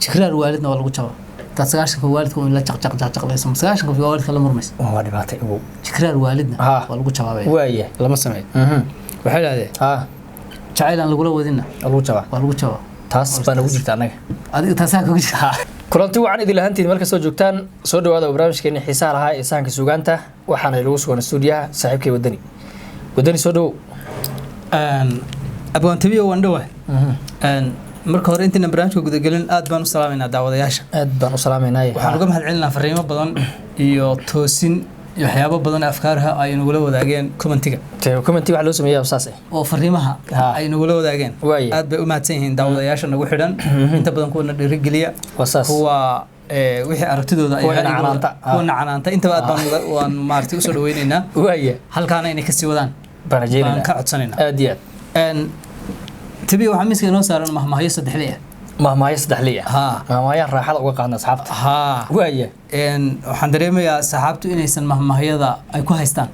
jikraar waalidna waa lagu jabaa tasagaashanka waalidku in la jaqjaq leeso tasagaashanka waalidka la murmayso waa dhibaatay ugu jikraar waalidna waa lagu jawaabay waaya lama sameeyo waxay leedahay jacaylan lagu wadina lagu jabaa waa lagu jabaa taas baan ugu jirtaa anaga adiga taasaa ku jirtaa kulanti wacan idin lahaantiin marka soo joogtaan soo dhawaada barnaamijkeena xiisaha lahaa ee sahanka suugaanta waxaana lagu sugan stuudiyaha saaxiibkay wadani soo dhawow abwaan tabiyo waan dhawahay marka hore intaan barnaamijka guda galin aad baan u salaameynaa daawadayaasha aad baan u salaameynaa waxaan uga mahadcelinaa fariimo badan iyo toosin iyo waxyaabo badan afkaaraha ay nagula wadaageen commentiga waxa loo sameeyaa saas oo fariimaha ay nagula wadaageen aad bay u mahadsan yihiin daawadayaasha nagu xidhan inta badan kuwa dhiirigeliya kuwa wixii aragtidooda ay kuwa canaanta intaba aad baan maartay u soo dhaweynaynaa halkaana inay kasii wadaan baan ka codsanaynaa aad iyo aad tabiyo waxaa miiska inoo saaran mahmahyo saddexle ah mahmahyo saddexle ah mahmahyo raaxada uga qaadna asxaabta waaya waxaan dareemayaa saxaabtu inaysan mahmahyada ay ku haystaan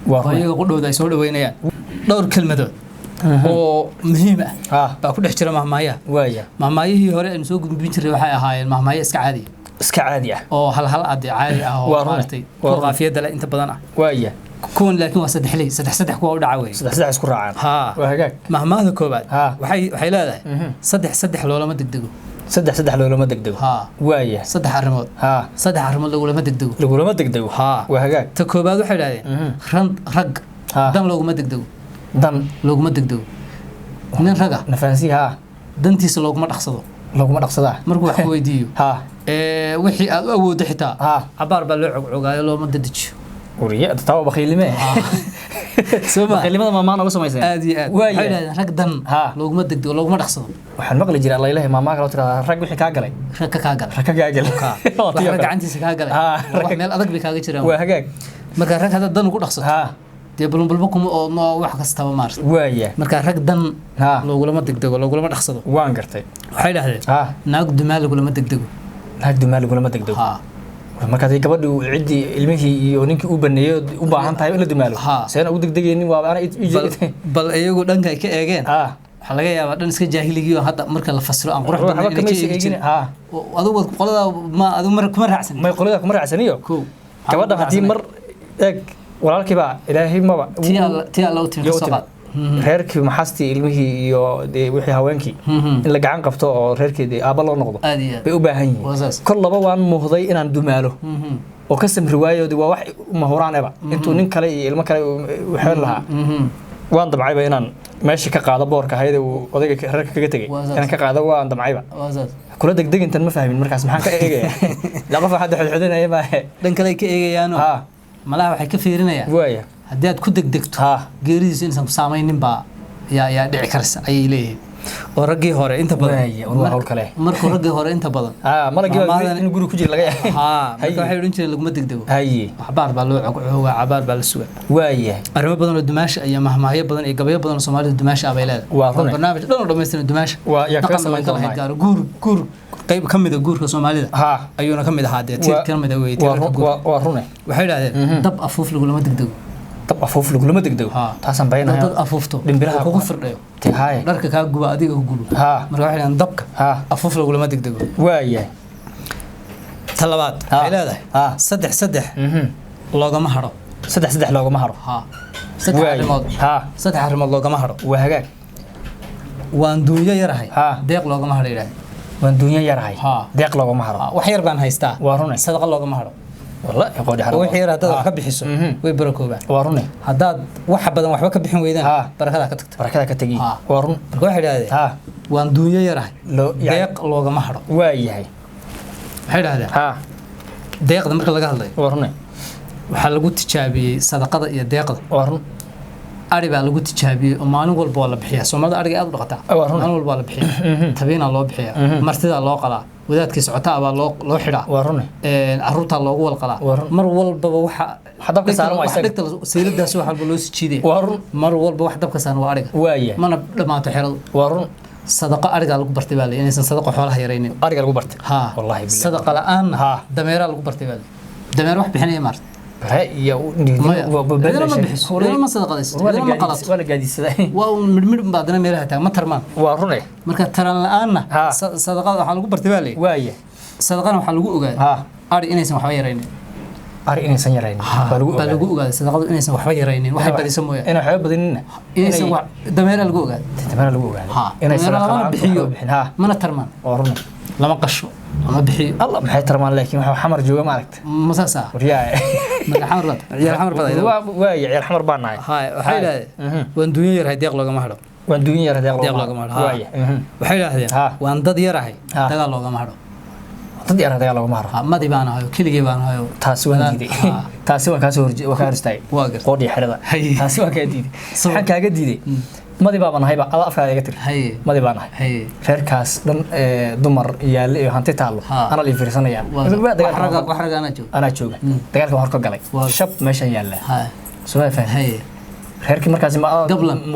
oo iyaga qudhowda ay soo dhaweynayaan dhowr kelmadood oo muhiim ah baa ku dhex jira mahmahyaha waaya mahmahyihii hore aynu soo gudbin jiray waxay ahaayeen mahmahyo iska caadi ah oo hal ade caadi ah oo maartay qaafiyada leh inta badan ah waaya kuwan laakiin waa saddex kuwa u dhaca weey saddex isku raacaan waa hagaag mahmaahda koobaad waxay leedahay saddex loolama degdego loolama degdego waaya saddex arrimood lagulama degdego waa hagaag ta koobaad waxay dhahdeen rag dan looguma degdego nin raga nafaansi dantiisa looguma dhaqsadaa markuu wax weydiiyo wixii aad u awooddo xitaa cabaar baa loo cogcogaayo looma dedejiyo وريا تتابع بخيلمه بخيلمه ما نوغو سميسن aadi waxay dhahdeen rag dan looguma degdego looguma dhaqsado waxaan maqli jiray Allah ilaahay maama kala tirada rag wixii ka galay rag ka galay wax gacantiisa ka galay wax meel adag bay kaaga jiraan waa hagaag marka rag hada dan ugu dhaqsato dee balba kuma oo wax kastaba maartay waaya marka rag dan looguma degdego looguma dhaqsado waan gartay waxay dhahdeen naag dumaal laguma degdego marka ay gabadhu cidii ilmihii iyo ninkii u baneeyo u baahan tahay in la dumaalo seen ugu degdegeenin waa ana bal iyagu dhanka ay ka eegeen waxa laga yaabaa dhan iska jaahiligiyo hadda marka la fasiro aan qurux badan ka meesheegin adigu qolada ma adigu mar kuma raacsan ma qolada kuma raacsaniyo gabadha hadii mar eeg walaalkiiba ilaahay maba tii alla u tirso reerkii maxasti ilmihii iyo wixii haweenkii in la gacan qabto oo reerkeedii aaba loo noqdo bay u baahan yihiin kor laba waan muuhday inaan dumaalo oo ka samri waayoodi waa wax mahuraaneba intuu nin kale iyo ilmo kale u xeel lahaa waan damcayba inaan meesha ka qaado boorka hayada uu odayga reerka kaga tegay inaan ka qaado waan damcayba kula degdegintan ma fahmin markaas maxaan ka eegaya la qof hadda xidxidinaya ma dhan kale ka eegayaano malaha waxay ka fiirinayaan waaya haddii aad ku degdegto geeridiisa inaysan ku saamaynin baa yaa dhici karaysa ayay leeyihiin oo raggii hore inta badan markuu raggii hore inta badan malagii in guri ku jira laga yahay marka waxay odhan jireen laguma degdego waxbaar baa loo cogcoogaa cabaar baa la sugaa waaya arrimo badan oo dumaasha iyo mahmaahyo badan iyo gabayo badan oo soomaalida dumaasha bay leedahay waa barnaamij dhan oo dhammaystiran dumaasha guur qayb ka mid ah guurka Soomaalida ayuuna ka mid ahaa tiir ka mid ah waa rune waxay yiraahdeen dab afuuf lagulama degdego taasan baynahay dad afuufto dhimbiraha kugu firdhayo dharka ka guba adiga ku gubo marka waxay yiraahdeen dabka afuuf lagulama degdego waaya talabaad waxay leedahay saddex loogama haro saddex loogama haro saddex arrimood loogama haro waa hagaag waan duunya yarahay deeq loogama haro yiraahdeen waan duunya yarahay deeq loogama haro wax yar baan haystaa waa rune sadaqa loogama haro والله يقول حرام وحي هذا ka bixiso way barakooba warune hadaad wax badan waxba ka bixin weydaan barakada ka tagi warun marka waxa yiraahdeen waan duunya yarahay deeq loogama haro waayahay waxa yiraahdeen deeqda marka laga hadlay warune waxa lagu tijaabiyay sadaqada iyo deeqda warun ari baa lagu tijaabiyay oo maalin walba la bixiyaa Soomaalida ariga aad u dhaqataa maalin walba la bixiyaa tabiina loo bixiyaa martida loo qalaa wadaadkii socotaa baa loo xidhaa warune caruurta loogu walqalaa mar walba waxa dabka saaran waa isaga seeladaas waxa walba loo sijiiday mar walba wax dabka saaran waa ariga mana dhamaato xirado warun sadaqa ariga lagu bartay baa inaysan sadaqa xoolaha yareynin ariga lagu bartay wallahi sadaqa la'aan dameera lagu bartay baa dameer wax bixinaya maartay رأي ما صدقت ولا قادي سداي ومدمر بعدنا ميلها تا ما ترمان وارونه marka taran la'aana sadaqada waxa lagu bartay baa leeyahay waaye sadaqana waxa lagu ogaaday ari inaysan waxba yareynin ari inaysan yareynin baa lagu ogaaday sadaqadu inaysan waxba yareynin waxay badiso mooyee inay waxba badinin inaysan wax dameera lagu ogaaday inaysan lama bixiyo mana tarmaan waarune lama qasho lama bixiyo الله maxay tarmaan laakiin waxa xamar jooga ma aragtay masasa riyaa xamar baday waaye ciyaar xamar baan nahay waxay ilaahay waan duunya yar hay deeq looga mahdo waan duunya yar deeq looga mahdo waaye waxay ilaahdeen waan dad yar ahay dagaal looga mahdo dad yar dagaal looga mahdo madi baan ahayo kiligay baan ahayo taasi waan diiday taasi waan ka soo horjeeday waan ka horistay qoodhi xirada taasi waan ka diiday waxaan kaaga diiday madi baan ahay baa afkaaga iga tir madi baan ahay reerkaas dhan dumar yaal iyo hanti taalo ana la fiirsanaya ana jooga dagaalka hor ka galay shab meeshan yaala soo fahmay reerkii markaas ma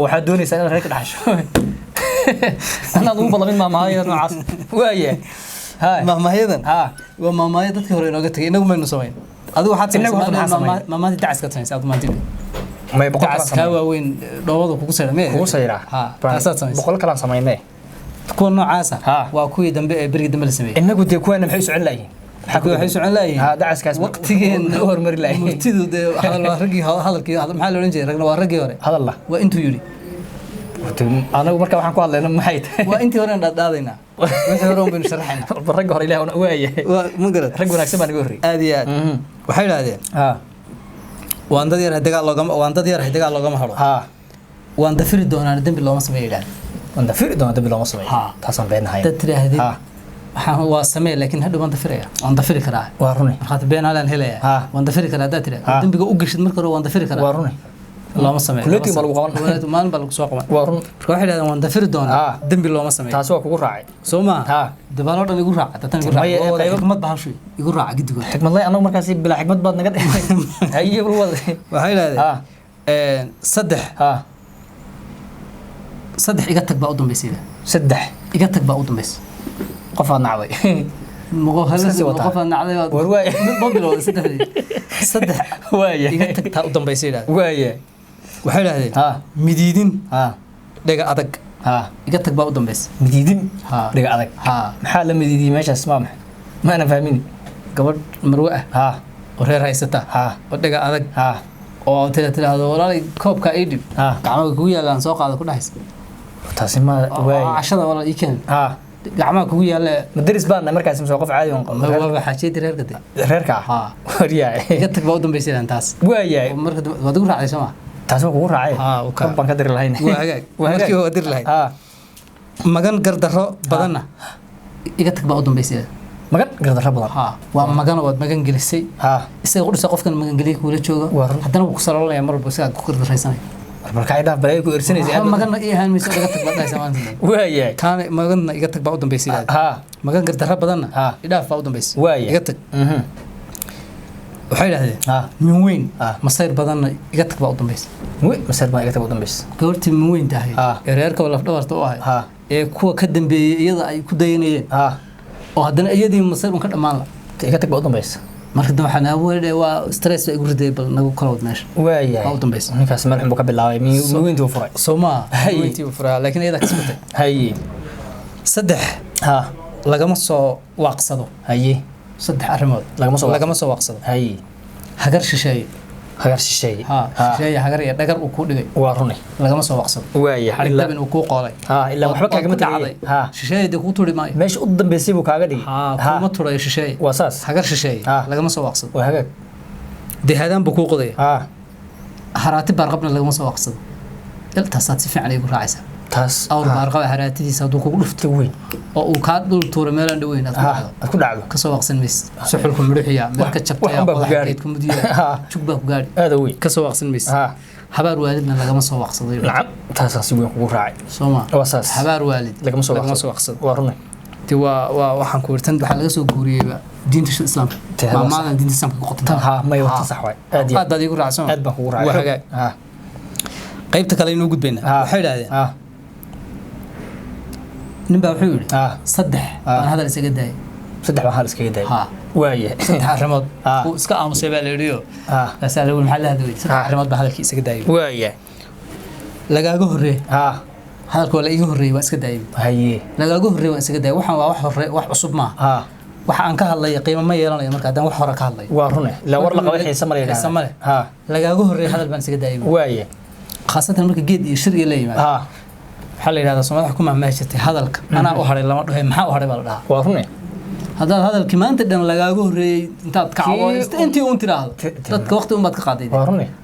waxa doonaysaa in reerka dhaxasho ana ugu balamin maamahayada noocaas waaye maamahayadan waa maamahayada dadka hore inooga tagay inagu maynu samayn adigu waxaad samaysaa maamahada dacaska taaysa aad maantid ما يبقى كاوا وين دوودو كوكو سيرمي كوكو سيرا بقول كلام سميناه كون نوعاسا waa kuwii dambe ee bariga dambe la sameeyay inagu de kuwana maxay socon laayeen waxay socon laayeen dacaskaas waqtigeen hormar laayeen murtidu de hadalkii maxaa la oran jiray ragna waa ragii hore hadalla waa intuu yiri anagu marka waxaan ku hadlaynaa maxay tahay waa intii hore dhaadayna wixii hore uun sharaxayna ragga hore ilaahay waayahay ma garad rag wanaagsan baan iga horreeyay aad iyo aad waxay yiraahdeen waan dad yar dagaal loogama hado waan dafiri doonaa dambi looma sameeyay waan dafiri doonaa dambi looma sameeyay taasaan beenahay dad tiraahday waxaan waa sameey laakiin hadhow waan dafiraya waan dafiri karaa waa runay markaad been alaan helaya waan dafiri karaa dad tiraahday dambiga u gashid marka hore waan dafiri karaa waa runay looma sameeyo kuleetii ma lagu qaban maalin baa lagu soo qaban waa run marka waxay yiraahdeen waan dafiri doonaa dambi looma sameeyo taas waa kugu raacay soo ma dabaalo dhan igu raaca tan igu raaca xikmad baa hawshay igu raaca gidigood xikmad leh anagu markaas bila xikmad baad naga dhigay haye bal wada waxay yiraahdeen saddex iga tag baa u dambeysay saddex iga tag baa u dambeysay qof aan nacday qof aan nacday war waay bobilo saddex waay iga tag taa u dambeysay waay waxay yiraahdeen midiidin dhaga adag iga tag baa u dambeysay midiidin dhaga adag maxaa la midiidiyay meeshaas ma ana fahmin gabadh marwe ah oo reer haysata oo dhaga adag oo tiraahdo walaalay koobka ay dhib gacmaha kugu yaalaan soo qaado ku dhaxaysa taasi ma waay cashada walaal ii keen gacmaha kugu yaala madaris baan markaas soo qof caadi oo qabo waa xaajid reerka wariyaa iga tag baa u dambeysay taas waayay marka wad ugu raacday soo taas waa kugu raacay baan ka diri lahayn markii waa diri lahayn magan gardarro badanna iga tag baa u dambeysay magan gardarro badan waa magan oo magan gelisay isaga qudhisa qofkan magan geliye kula jooga haddana wuu ku saloolanaya mar walba isaga ku gardaraysanay marka ay dhaaf balay ku irsanaysa magan iyo ahaan mise iga tag baa dhaysa maanta waayay kaan magan iga tag baa u dambeysay magan gardarro badanna idhaaf baa u dambeysay iga tag waxay yiraahdeen min weyn masayr badanna iga tag baa u dambeysay masayr baa iga tag u dambeysay goortii min weyn tahay reerka laf dhabarta u ahay ee kuwa ka dambeeyay iyada ay ku dayanayeen oo haddana iyadii masayr un ka dhamaan la iga tag baa u dambeysay marka dambe waxaan awoodey waa stress ay igu riday bal nagu kala wad meesha waayay baa u dambeysay ninkaas meel xun buu ka bilaabay weyntii uu furay Soomaa weyntii uu furay laakiin iyada kasbatay haye saddex lagama soo waaqsado haye saddex arrimood lagama soo waaqsado haye hagar shisheeye shisheeye hagar iyo dhagar uu ku dhigay waa runay lagama soo waaqsado waayay ilaa uu ku qoolay ilaa waxba kaaga dhacday shisheeye ku turi maayo meesha u dambeysay buu kaaga dhigay kuma turay shisheeye waa saas hagar shisheeye lagama soo waaqsado waa hagaag deehaadaan buu ku qoday haraati barqabna lagama soo waaqsado iltaasaad si fiican igu raacaysaa taas awr barqaba haraatidiisa haduu kugu dhufto weyn oo uu ka dhul tuuro meel aan dhaweyn aad ku dhacdo ka soo waqsan mis suxulku muruxiya meel ka jabtay oo ku mudiya jugba ku gaari aad weyn ka soo waqsan mis habaar waalidna lagama soo waqsaday nacam taas si weyn kugu raacay Soomaa waa saas habaar waalid lagama soo waqsado waa runay ti waa waxaan ku wartan waxa laga soo guuriyay diinta islaamka maadan diinta islaamka ku qotan ma wata sax way aad igu raacsan aad baan kugu raacay qaybta kale inuu gudbayna waxay yiraahdeen ninbaa wuxuu yiri saddex aan hadal isaga daayay saddex baan hal iskaga daayay waaye saddex arrimood uu iska aamusay baa la yidhi asaa lagu maxaa la hadlay saddex arrimood baa hadalkii isaga daayay waaye lagaaga horreey hadalka waa la iga horreeyay waa iska daayay haye lagaaga horreey waa iska daayay waxaan waa wax hore wax cusub ma waxa aan ka hadlay qiimo ma yeelanayo marka hadaan wax hore ka hadlay waa rune la war la qabay xiisa mareeyay lagaaga horreey hadal baan isaga daayay waaye khaasatan marka geed iyo shir iyo la yimaado waxaa la yidhahdaa Soomaaliya ku mahmaajatay hadalka anaa u haray lama dhahay maxaa u haray baa la dhahaa waa rune haddaad hadalkii maanta dhan lagaaga horreeyay intaad ka cawaysto intii uun tiraahdo dadka waqti un baad ka qaaday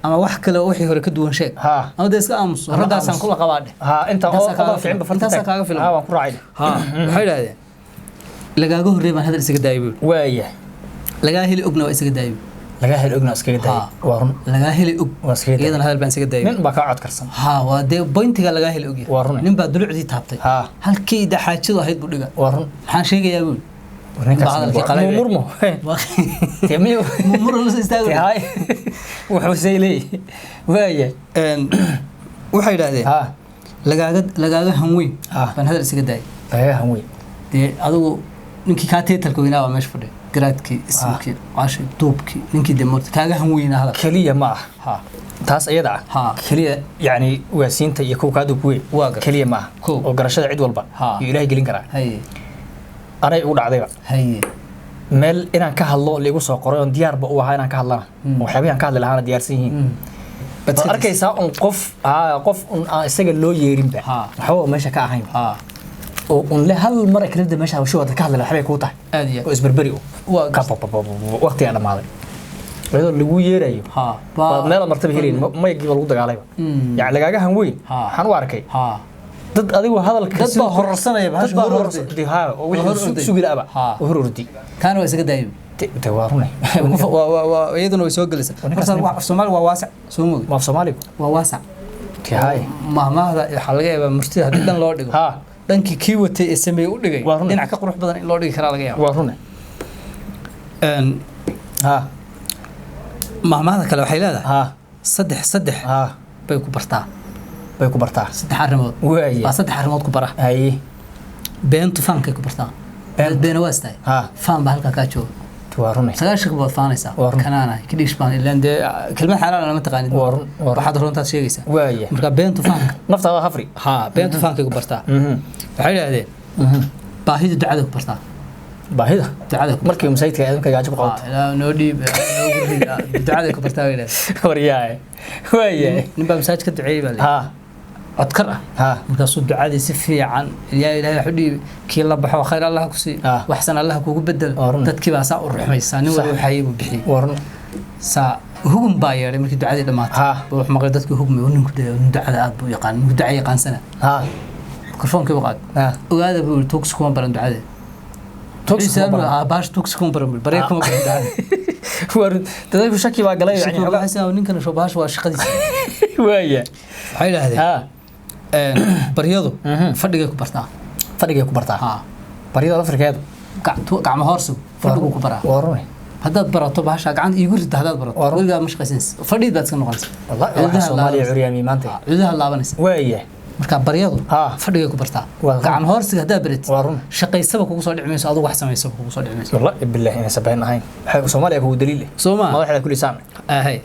ama wax kale oo wixii hore ka duwan sheeg ama dee iska aamus raggaasaan kula qabaadhe inta oo fiican intaasaa kaaga filan waan ku raacay waxay yidhahdeen lagaaga horreey baan hadal isaga daayay buuri waaya lagaa heli ogna waa isaga daayay lagaa heli ogna iskaga daayay waa run lagaa heli og iyadana hadal baan isaga daayay nin baa ka cod karsan waa dee pointiga lagaa heli og waa run nin baa dulucdii taabtay halkii daxaajadu ahayd buu dhiga waa run maxaan sheegayaa buuri murmo murmo la istaago wuxuu saylay waaya waxay yiraahdeen lagaaga hanweyn baan hadal isaga daayay lagaaga hanweyn dee adigu ninkii ka teetalka weynaa waa meesha fadhiya garaadkii ismkii caashi duubkii ninkii dee moorta kaaga hanweynaa hadal kaliya ma ah taas iyada ah kaliya yani waasiinta iyo kuwa kaadu kuwe kaliya ma ah oo garashada cid walba iyo ilaahay gelin karaa anay ugu dhacdayba haye meel inaan ka hadlo liigu soo qoray oo diyaar ba u ahaa inaan ka hadlana waxyaabaha aan ka hadli lahaana diyaarsan yihiin bad arkaysaa un qof isaga loo yeerin ba waxba meesha ka ahayn oo un le hal mar kale meesha waxa wada ka hadla waxbay ku tahay aad iyo oo isbarbari ka waqti aan dhamaaday iyadoo lagu yeerayo meel martaba helin ma yagiba lagu dagaalayba yani lagaaga hanweyn waxaan u arkay dad adigu hadalka dad baa hororsanaya dad baa hororsanaya oo wixii sugilaaba oo horordi kaan waa isaga daayay tawaarune waa iyaduna way soo galaysaa marka wax Soomaali waa waasac soo moog ma Soomaali waa waasac tahay mahmaahda waxa laga yaabaa murtida hadii dhan loo dhigo dhankii kii watay ee sameey u dhigay dhinac ka qurux badan in loo dhigi kara laga yaabaa waa rune mahmaahda kale waxay leedahay saddex bay ku bartaa saddex arrimood waa saddex arrimood ku bara haye beentu fankay ku bartaa beena waa istaay fan baa halka ka jooga waa run sagaashan baad faanaysaa kanaana kidhish baan ilaan dee kelmad xalaal lama taqaanid waxaad runtaad sheegaysaa waaya marka beentu fanka naftaada hafri beentu fankay ku bartaa waxay yiraahdeen baahida ducada ku bartaa baahida ducada markii masaydka aadamka gaajo ku qabto ilaa noo dhiib ducada ku bartaa waryaay waaya nin baa masaajidka duceeyay baa codkar markaasuu ducadii si fiican yaa ilaahay xudhiib kii la baxo khayr Allah ku sii waxsan Allah kugu bedel dadkii baa saa u ruxmaysaa nin wali waxay u bixi saa hugum baa yeeray markii ducadii dhamaatay wuxuu maqlay dadku hugmay oo ninku ducada aad buu yaqaan ninku ducada yaqaansana mikrofoonka u qaad ogaada buu tox kuma baran ducada tox baash tox kuma baran baree kuma baran war dadku shaki baa galay yani waxaa ninkan soo baash waa shaqadiisa waaya waxay yiraahdeen baryadu fadhigay ku bartaa baryada Afrikeed gacmo hoorso fadhigu ku baraa warune haddaad barato bahasha gacan iigu ridda haddaad barato weligaa ma shaqaysanaysa fadhiid baad iska noqonaysa wallahi Soomaaliya curyaami maanta ciidaha laabanaysa waaya marka baryadu fadhigay ku bartaa gacan hoorsiga haddaad baratid shaqaysaba kugu soo dhicmayso adigu wax samaysaba kugu soo dhicmayso wallahi billahi inay sabayn ahayn waxa Soomaaliya ku daliil Soomaa madaxda kulli saan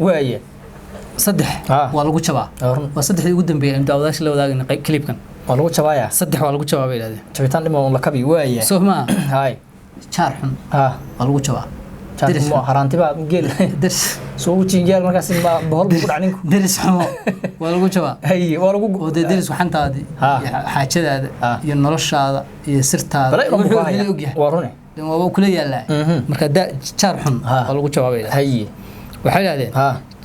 waaya saddex waa lagu jabaa waa saddexdii ugu dambeeyay inta wadaasha la wadaagna clipkan waa lagu jabaaya saddex waa lagu jabaa bay yiraahdeen jabitaan dhimo la kabi waaya Soomaa hay char xun waa lagu jabaa diris mo harantiba geel diris soo jiinjeel markaas ma bohol ku dhacninku diris xumo waa lagu jabaa hay waa lagu oo diris waxantaadi xaajadaada iyo noloshaada iyo sirtaada waa rune waa kula yaalaa marka char xun waa lagu jabaa bay hay waxay yiraahdeen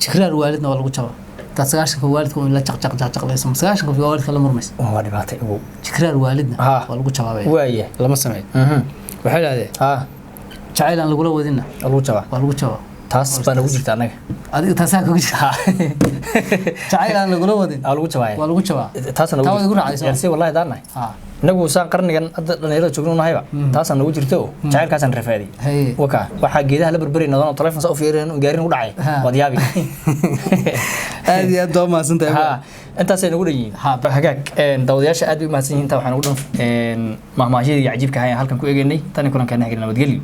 jikraar waalidna waa lagu jabaa dad sagaashanka waalidka in la jaqlayso sagaashanka waalidka la murmayso waa dhibaatay ugu jikraar waalidna waa lagu jabaa waaya lama sameeyo waxay yiraahdeen jacayl aan lagula wadina lagu jabaa waa lagu jabaa taas baa nagu jirta anaga adiga taasaa kugu jirta jacayl aan lagula wadin lagu jawaay waa lagu jawaa taas taa wada ku raacayso yarsi wallahi daanahay inagu saan qarnigan hadda dhalinyarada joogno nahayba taas aan nagu jirto jacaylkaas aan rafaadi waka waxa geedaha la barbaray nadaan telefoon soo fiireen gaarin u dhacay wad yaabi aad iyo aad doo maasantahay intaas ay nagu dhayiin hagaag dawadayaasha aad u mahadsan yihiin inta waxaan ugu dhan mahmaahiyada cajiibka ah halkan ku eegaynay tan kulanka nahagna nabadgelyo